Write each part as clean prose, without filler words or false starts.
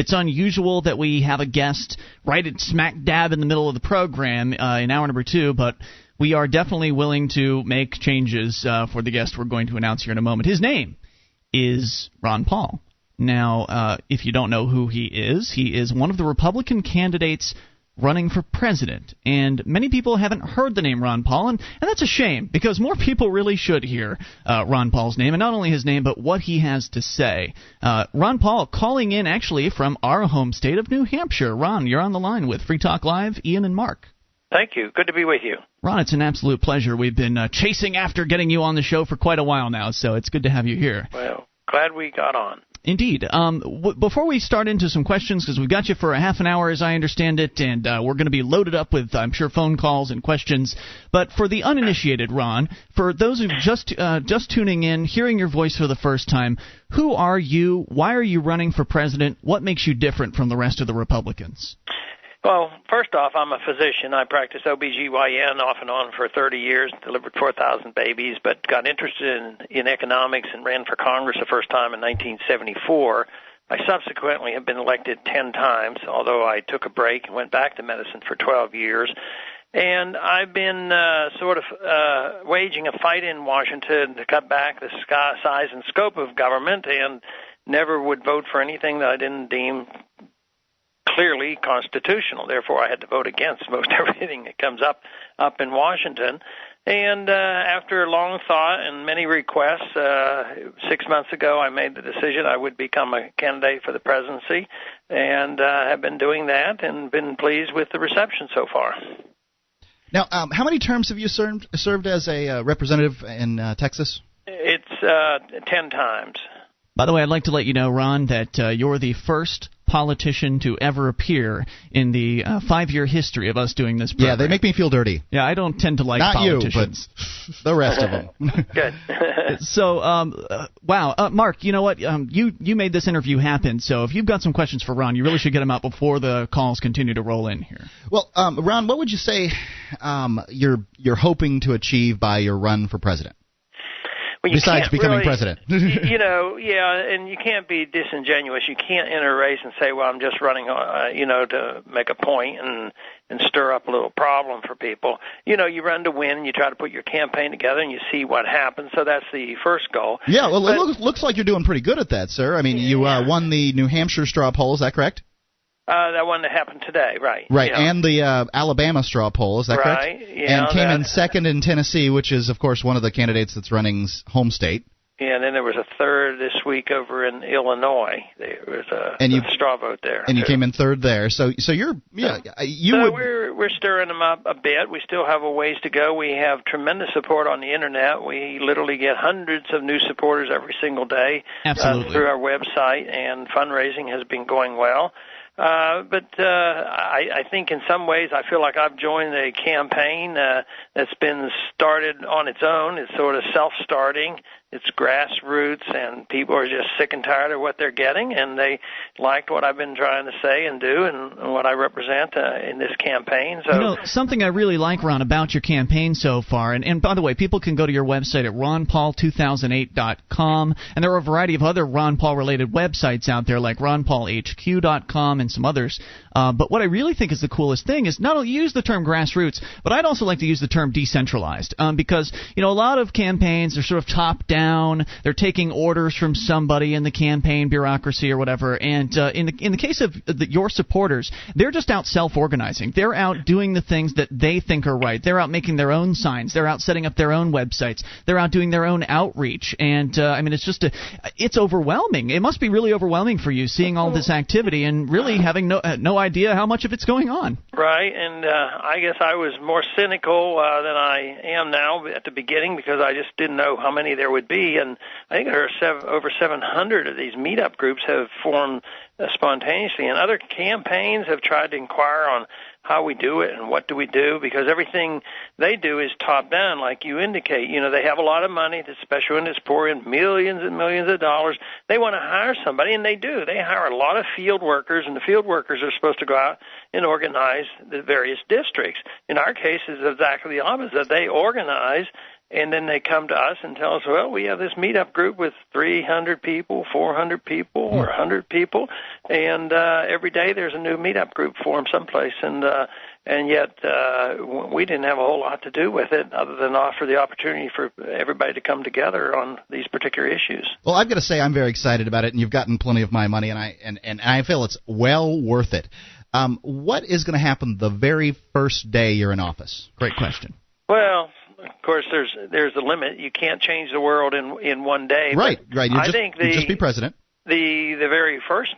It's unusual that we have a guest right at smack dab in the middle of the program in hour number 2, but we are definitely willing to make changes for the guest we're going to announce here in a moment. His name is Ron Paul. Now, if you don't know who he is one of the Republican candidates running for president, and many people haven't heard the name Ron Paul, and that's a shame, because more people really should hear Ron Paul's name, and not only his name, but what he has to say. Ron Paul calling in actually from our home state of New Hampshire. Ron, you're on the line with Free Talk Live, Ian and Mark. Thank you. Good to be with you. Ron, it's an absolute pleasure. We've been chasing after getting you on the show for quite a while now, so it's good to have you here. Well, glad we got on. Indeed. Before we start into some questions, because we've got you for a half an hour, as I understand it, and we're going to be loaded up with, I'm sure, phone calls and questions. But for the uninitiated, Ron, for those who just tuning in, hearing your voice for the first time, who are you? Why are you running for president? What makes you different from the rest of the Republicans? Well, first off, I'm a physician. I practiced OBGYN off and on for 30 years, delivered 4,000 babies, but got interested in economics and ran for Congress the first time in 1974. I subsequently have been elected 10 times, although I took a break and went back to medicine for 12 years. And I've been waging a fight in Washington to cut back the size and scope of government, and never would vote for anything that I didn't deem clearly constitutional. Therefore, I had to vote against most everything that comes up in Washington. And after long thought and many requests, 6 months ago, I made the decision I would become a candidate for the presidency, and have been doing that and been pleased with the reception so far. Now, how many terms have you served as a representative in Texas? It's 10 times. By the way, I'd like to let you know, Ron, that you're the first politician to ever appear in the 5-year history of us doing this program. Yeah, they make me feel dirty. Yeah, I don't tend to like Not politicians. You, but the rest of them. Good. So, wow. Mark, you know what? You made this interview happen, so if you've got some questions for Ron, you really should get them out before the calls continue to roll in here. Well, Ron, what would you say you're hoping to achieve by your run for president? Well, besides becoming president. And you can't be disingenuous. You can't enter a race and say, well, I'm just running, to make a point and stir up a little problem for people. You run to win, and you try to put your campaign together, and you see what happens. So that's the first goal. Yeah, well, it looks like you're doing pretty good at that, sir. I mean, you won the New Hampshire straw poll, is that correct? That one that happened today, right. Right, and the Alabama straw poll, is that correct? Right, yeah. And came in second in Tennessee, which is, of course, one of the candidates that's running's home state. Yeah, and then there was a third this week over in Illinois. There was a straw vote there. And you came in third there. So you're, we're stirring them up a bit. We still have a ways to go. We have tremendous support on the Internet. We literally get hundreds of new supporters every single day. Absolutely. Through our website, and fundraising has been going well. But I think in some ways I feel like I've joined a campaign that's been started on its own. It's sort of self-starting. It's grassroots, and people are just sick and tired of what they're getting, and they liked what I've been trying to say and do and what I represent in this campaign. So, something I really like, Ron, about your campaign so far, and by the way, people can go to your website at ronpaul2008.com, and there are a variety of other Ron Paul-related websites out there, like ronpaulhq.com and some others. But what I really think is the coolest thing is not only use the term grassroots, but I'd also like to use the term decentralized, because a lot of campaigns are sort of top-down. They're taking orders from somebody in the campaign bureaucracy or whatever. And in the case of your supporters, they're just out self-organizing. They're out doing the things that they think are right. They're out making their own signs. They're out setting up their own websites. They're out doing their own outreach. And it's overwhelming. It must be really overwhelming for you seeing all this activity and really having no idea how much of it's going on. Right. And I guess I was more cynical than I am now at the beginning, because I just didn't know how many there would be, and I think there are over 700 of these meetup groups have formed spontaneously, and other campaigns have tried to inquire on how we do it and what do we do, because everything they do is top down, like you indicate. They have a lot of money, the special interests pour in millions and millions of dollars. They want to hire somebody, and they do. They hire a lot of field workers, and the field workers are supposed to go out and organize the various districts. In our case, it's exactly the opposite. They organize And then they come to us and tell us, well, we have this meetup group with 300 people, 400 people, or 100 people, and every day there's a new meetup group formed someplace, and yet we didn't have a whole lot to do with it other than offer the opportunity for everybody to come together on these particular issues. Well, I've got to say I'm very excited about it, and you've gotten plenty of my money, and I feel it's well worth it. What is going to happen the very first day you're in office? Great question. Well, of course, there's a limit. You can't change the world in one day. Right. You just be president. The very first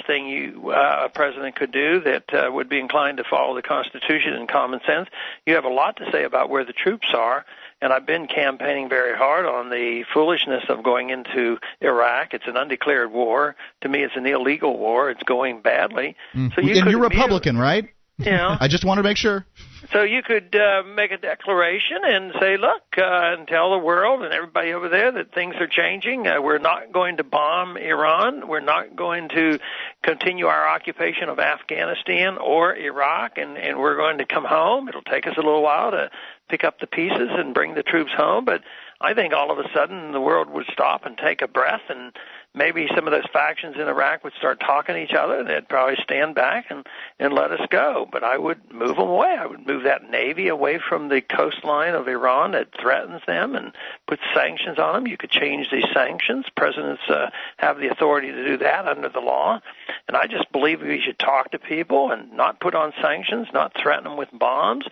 thing a president could do that would be inclined to follow the Constitution and common sense. You have a lot to say about where the troops are, and I've been campaigning very hard on the foolishness of going into Iraq. It's an undeclared war. To me, it's an illegal war. It's going badly. So you're Republican, right? Yeah. I just wanted to make sure. So you could make a declaration and say, look, and tell the world and everybody over there that things are changing. We're not going to bomb Iran. We're not going to continue our occupation of Afghanistan or Iraq, and we're going to come home. It'll take us a little while to pick up the pieces and bring the troops home, but I think all of a sudden the world would stop and take a breath, and maybe some of those factions in Iraq would start talking to each other. They'd probably stand back and let us go. But I would move them away. I would move that Navy away from the coastline of Iran that threatens them and put sanctions on them. You could change these sanctions. Presidents have the authority to do that under the law. And I just believe we should talk to people and not put on sanctions, not threaten them with bombs,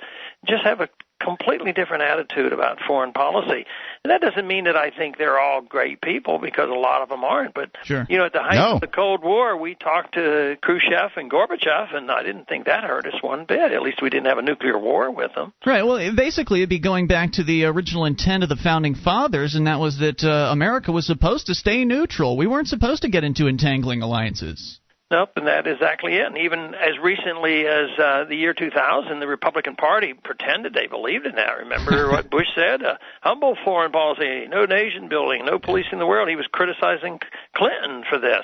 just have a completely different attitude about foreign policy. And that doesn't mean that I think they're all great people, because a lot of them aren't. But, sure. At the height of the Cold War, we talked to Khrushchev and Gorbachev, and I didn't think that hurt us one bit. At least we didn't have a nuclear war with them. Right. Well, basically, it'd be going back to the original intent of the Founding Fathers, and that was that America was supposed to stay neutral. We weren't supposed to get into entangling alliances. Nope, and that is exactly it. And even as recently as the year 2000, the Republican Party pretended they believed in that. Remember what Bush said? Humble foreign policy, no nation building, no policing the world. He was criticizing Clinton for this.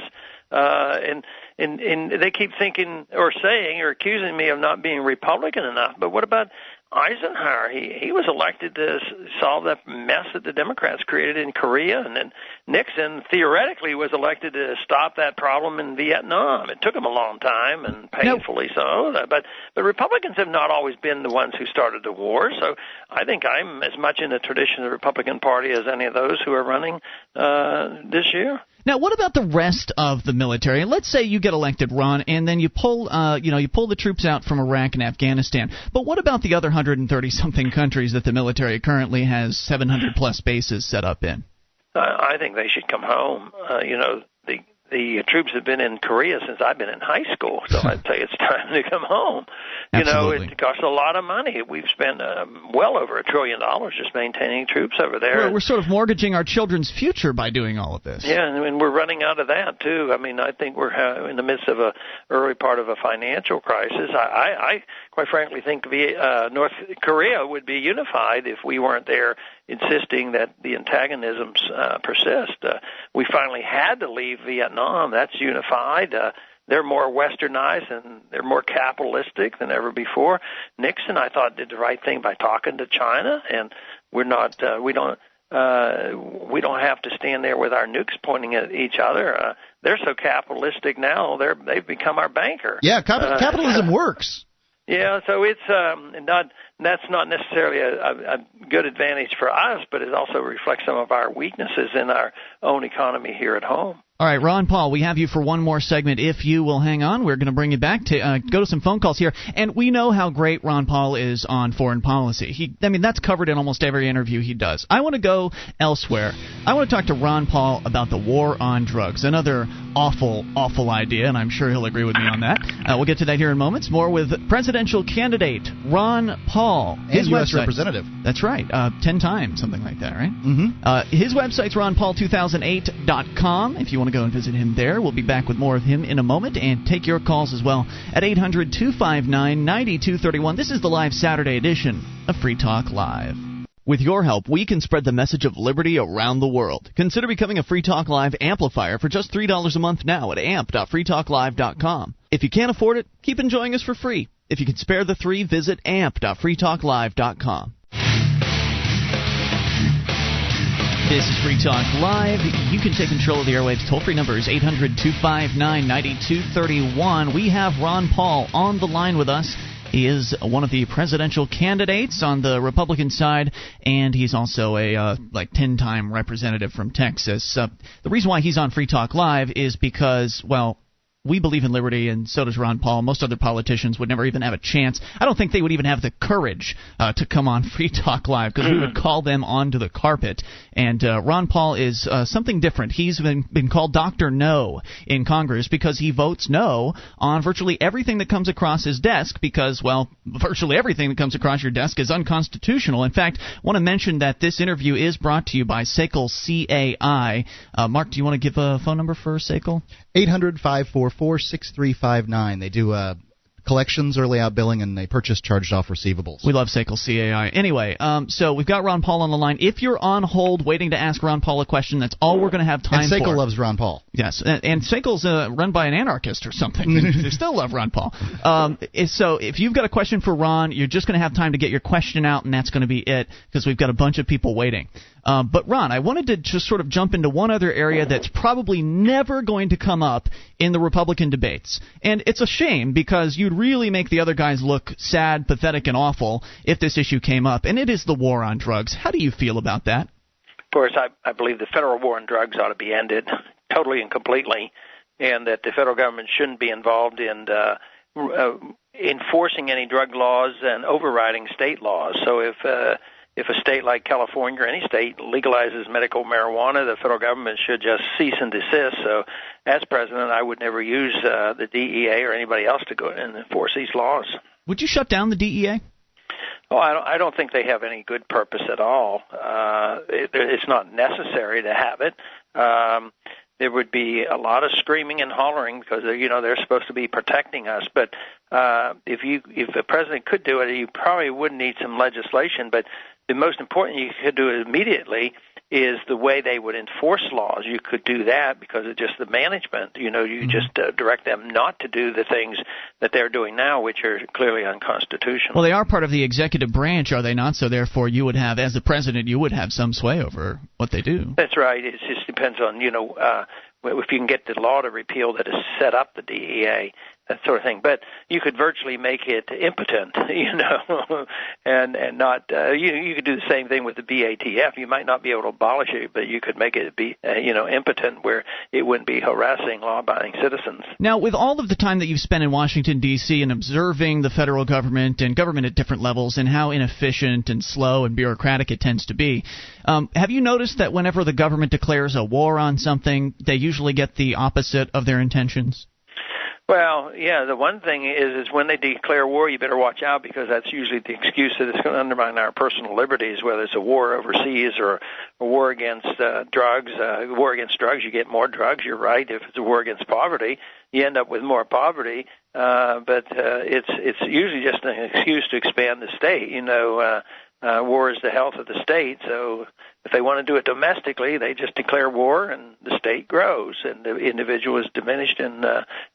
And they keep thinking or saying or accusing me of not being Republican enough. But what about Eisenhower? He was elected to solve that mess that the Democrats created in Korea, and then Nixon theoretically was elected to stop that problem in Vietnam. It took him a long time and painfully so, but Republicans have not always been the ones who started the war. So I think I'm as much in the tradition of the Republican Party as any of those who are running this year. Now, what about the rest of the military? Let's say you get elected, Ron, and then you pull the troops out from Iraq and Afghanistan. But what about the other 130-something countries that the military currently has 700-plus bases set up in? I think they should come home. The troops have been in Korea since I've been in high school, so I'd say it's time to come home. Absolutely. It costs a lot of money. We've spent well over $1 trillion just maintaining troops over there. We're sort of mortgaging our children's future by doing all of this. Yeah, and we're running out of that, too. I mean, I think we're in the midst of an early part of a financial crisis. I quite frankly think North Korea would be unified if we weren't there insisting that the antagonisms persist. We finally had to leave Vietnam. That's unified. They're more westernized and they're more capitalistic than ever before. Nixon, I thought, did the right thing by talking to China, and we don't have to stand there with our nukes pointing at each other. They're so capitalistic now; they've become our banker. Yeah, capitalism works. Yeah, so it's that's not necessarily a good advantage for us, but it also reflects some of our weaknesses in our own economy here at home. All right, Ron Paul, we have you for one more segment. If you will hang on, we're going to bring you back to go to some phone calls here. And we know how great Ron Paul is on foreign policy. That's covered in almost every interview he does. I want to go elsewhere. I want to talk to Ron Paul about the war on drugs, another awful, awful idea, and I'm sure he'll agree with me on that. We'll get to that here in moments. More with presidential candidate Ron Paul. His U.S. representative. That's right. 10 times, something like that, right? Mm-hmm. His website's ronpaul2008.com. If you want to go and visit him there, we'll be back with more of him in a moment and take your calls as well at 800-259-9231. This is the live Saturday edition of Free Talk Live. With your help, we can spread the message of liberty around the world. Consider becoming a Free Talk Live amplifier for just $3 a month now at amp.freetalklive.com. If you can't afford it, keep enjoying us for free. If you can spare the $3, visit amp.freetalklive.com. This is Free Talk Live. You can take control of the airwaves. Toll-free number is 800-259-9231. We have Ron Paul on the line with us. He is one of the presidential candidates on the Republican side, and he's also a 10-time representative from Texas. The reason why he's on Free Talk Live is because, well, we believe in liberty, and so does Ron Paul. Most other politicians would never even have a chance. I don't think they would even have the courage to come on Free Talk Live, because we would call them onto the carpet. And Ron Paul is something different. He's been called Dr. No in Congress because he votes no on virtually everything that comes across his desk because, well, virtually everything that comes across your desk is unconstitutional. In fact, I want to mention that this interview is brought to you by SACL CAI. Mark, do you want to give a phone number for SACL? 800-544-6359. They do collections, early out billing, and they purchase charged-off receivables. We love SACL CAI. Anyway, so we've got Ron Paul on the line. If you're on hold waiting to ask Ron Paul a question, that's all we're going to have time for. And SACL loves Ron Paul. Yes, and SACL's run by an anarchist or something. They still love Ron Paul. So if you've got a question for Ron, you're just going to have time to get your question out, and that's going to be it, because we've got a bunch of people waiting. But, Ron, I wanted to just sort of jump into one other area that's probably never going to come up in the Republican debates. And it's a shame, because you'd really make the other guys look sad, pathetic, and awful if this issue came up. And it is the war on drugs. How do you feel about that? Of course, I believe the federal war on drugs ought to be ended totally and completely, and that the federal government shouldn't be involved in enforcing any drug laws and overriding state laws. So if a state like California or any state legalizes medical marijuana, the federal government should just cease and desist. So as president, I would never use the DEA or anybody else to go and enforce these laws. Would you shut down the DEA? Oh, I don't think they have any good purpose at all. It's not necessary to have it. There would be a lot of screaming and hollering because they're supposed to be protecting us. But if the president could do it, you probably would need some legislation. But the most important you could do it immediately is the way they would enforce laws. You could do that because of just the management. You just direct them not to do the things that they're doing now, which are clearly unconstitutional. Well, they are part of the executive branch, are they not? So therefore, you would have, as the president, you would have some sway over what they do. That's right. It just depends on, if you can get the law to repeal that has set up the DEA, that sort of thing. But you could virtually make it impotent, and not. You could do the same thing with the BATF. You might not be able to abolish it, but you could make it be, impotent, where it wouldn't be harassing law-abiding citizens. Now, with all of the time that you've spent in Washington, D.C. and observing the federal government and government at different levels and how inefficient and slow and bureaucratic it tends to be, have you noticed that whenever the government declares a war on something, they usually get the opposite of their intentions? Well, yeah, the one thing is when they declare war, you better watch out, because that's usually the excuse that it's going to undermine our personal liberties, whether it's a war overseas or a war against drugs. War against drugs, you get more drugs, you're right. If it's a war against poverty, you end up with more poverty. But it's usually just an excuse to expand the state. War is the health of the state, so if they want to do it domestically, they just declare war and the state grows, and the individual is diminished in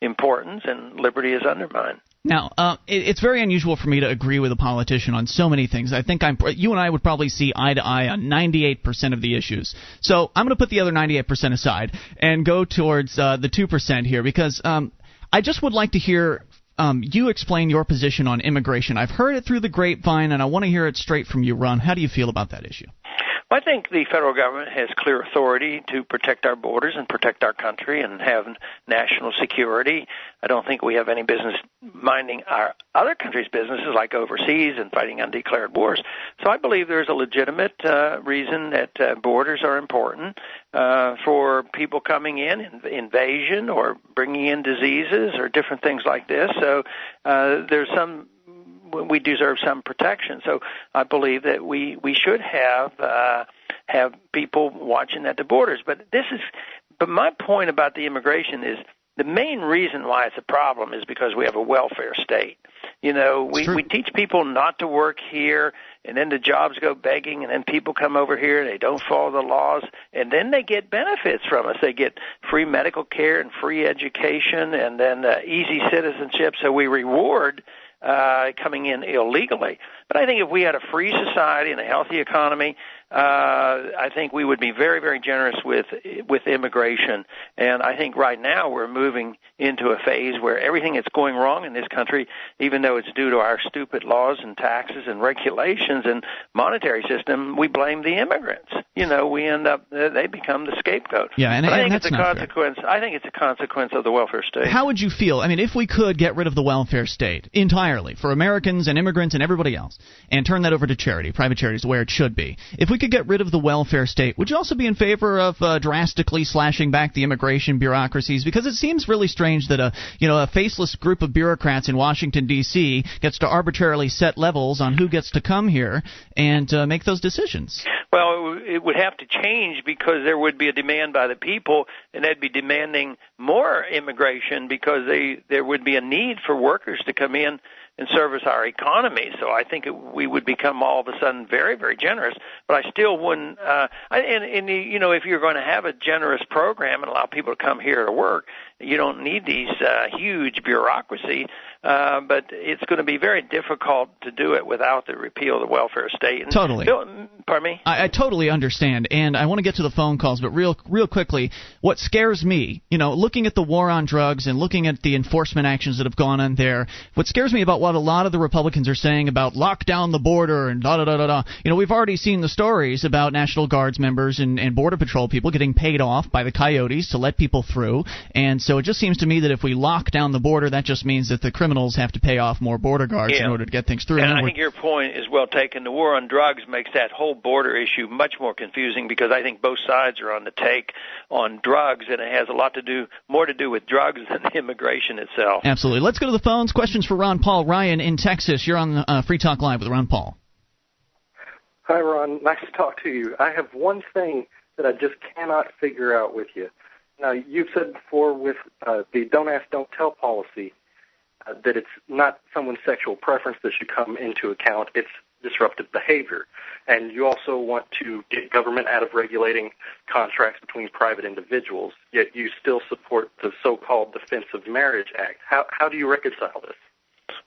importance, and liberty is undermined. Now, it's very unusual for me to agree with a politician on so many things. I think you and I would probably see eye to eye on 98% of the issues. So I'm going to put the other 98% aside and go towards the 2% here, because I just would like to hear you explain your position on immigration. I've heard it through the grapevine, and I want to hear it straight from you, Ron. How do you feel about that issue? I think the federal government has clear authority to protect our borders and protect our country and have national security. I don't think we have any business minding our other countries' businesses, like overseas and fighting undeclared wars. So I believe there's a legitimate reason that borders are important for people coming in, invasion or bringing in diseases or different things like this. So we deserve some protection. So I believe that we should have people watching at the borders. But my point about the immigration is the main reason why it's a problem is because we have a welfare state. We teach people not to work here, and then the jobs go begging, and then people come over here and they don't follow the laws, and then they get benefits from us. They get free medical care and free education, and then easy citizenship. So we reward coming in illegally. But I think if we had a free society and a healthy economy, I think we would be very, very generous with immigration. And I think right now we're moving into a phase where everything that's going wrong in this country, even though it's due to our stupid laws and taxes and regulations and monetary system, we blame the immigrants. We end up, they become the scapegoat. Yeah, and I think that's it's a consequence. Fair. I think it's a consequence of the welfare state. How would you feel? I mean, if we could get rid of the welfare state entirely for Americans and immigrants and everybody else, and turn that over to charity, private charities, where it should be. If we could get rid of the welfare state, would you also be in favor of drastically slashing back the immigration bureaucracies? Because it seems really strange that a faceless group of bureaucrats in Washington D.C. gets to arbitrarily set levels on who gets to come here and make those decisions. Well, it would have to change because there would be a demand by the people, and they'd be demanding more immigration because there would be a need for workers to come in and service our economy. So I think we would become all of a sudden very, very generous. But I still wouldn't. If you're going to have a generous program and allow people to come here to work, you don't need these huge bureaucracy. But it's going to be very difficult to do it without the repeal of the welfare state. And totally. Pardon me? I totally understand, and I want to get to the phone calls, but real quickly, what scares me, looking at the war on drugs and looking at the enforcement actions that have gone on there, what scares me about what a lot of the Republicans are saying about lock down the border and da-da-da-da-da, we've already seen the stories about National Guards members and Border Patrol people getting paid off by the coyotes to let people through, and so it just seems to me that if we lock down the border, that just means that the criminals have to pay off more border guards in order to get things through. And I think your point is well taken. The war on drugs makes that whole border issue much more confusing because I think both sides are on the take on drugs, and it has a lot more to do with drugs than immigration itself. Absolutely. Let's go to the phones. Questions for Ron Paul. Ryan in Texas, you're on Free Talk Live with Ron Paul. Hi, Ron. Nice to talk to you. I have one thing that I just cannot figure out with you. Now, you've said before with the don't ask, don't tell policy that it's not someone's sexual preference that should come into account. It's disruptive behavior. And you also want to get government out of regulating contracts between private individuals, yet you still support the so-called Defense of Marriage Act. How do you reconcile this?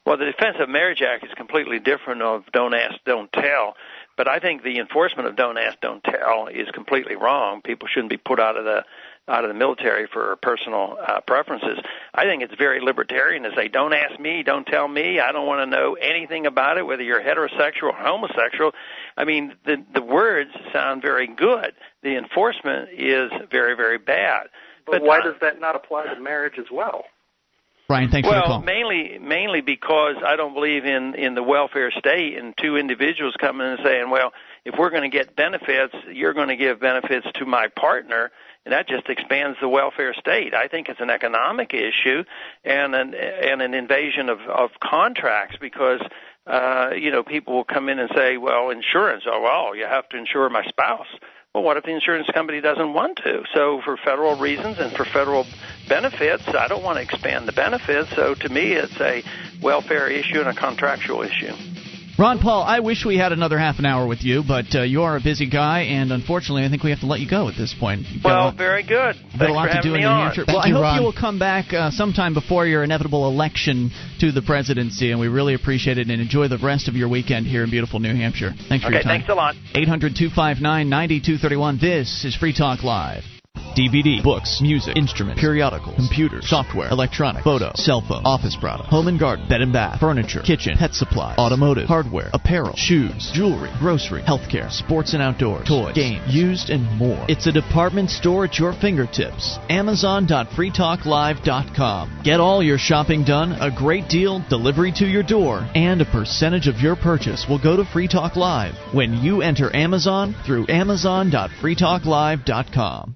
Well, the Defense of Marriage Act is completely different of don't ask, don't tell. But I think the enforcement of don't ask, don't tell is completely wrong. People shouldn't be put out of the military for personal preferences. I think it's very libertarian to say, don't ask me, don't tell me. I don't want to know anything about it, whether you're heterosexual or homosexual. I mean, the words sound very good. The enforcement is very, very bad. But why does that not apply to marriage as well? Brian, thanks for the call. Well, mainly because I don't believe in the welfare state and two individuals coming and saying, well, if we're going to get benefits, you're going to give benefits to my partner, and that just expands the welfare state. I think it's an economic issue and an invasion of contracts because people will come in and say, well, insurance, you have to insure my spouse. Well, what if the insurance company doesn't want to? So for federal reasons and for federal benefits, I don't want to expand the benefits. So to me, it's a welfare issue and a contractual issue. Ron Paul, I wish we had another half an hour with you, but you are a busy guy, and unfortunately, I think we have to let you go at this point. Very good. You've got a lot to do in New Hampshire. Well, I hope you will come back sometime before your inevitable election to the presidency, and we really appreciate it, and enjoy the rest of your weekend here in beautiful New Hampshire. Thanks for your time. Okay, thanks a lot. 800-259-9231. This is Free Talk Live. DVD, books, music, instruments, periodicals, computers, software, electronic, photo, cell phone, office product, home and garden, bed and bath, furniture, kitchen, pet supply, automotive, hardware, apparel, shoes, jewelry, grocery, healthcare, sports and outdoors, toys, games, used, and more. It's a department store at your fingertips. Amazon.freetalklive.com. Get all your shopping done, a great deal, delivery to your door, and a percentage of your purchase will go to Free Talk Live when you enter Amazon through Amazon.freetalklive.com.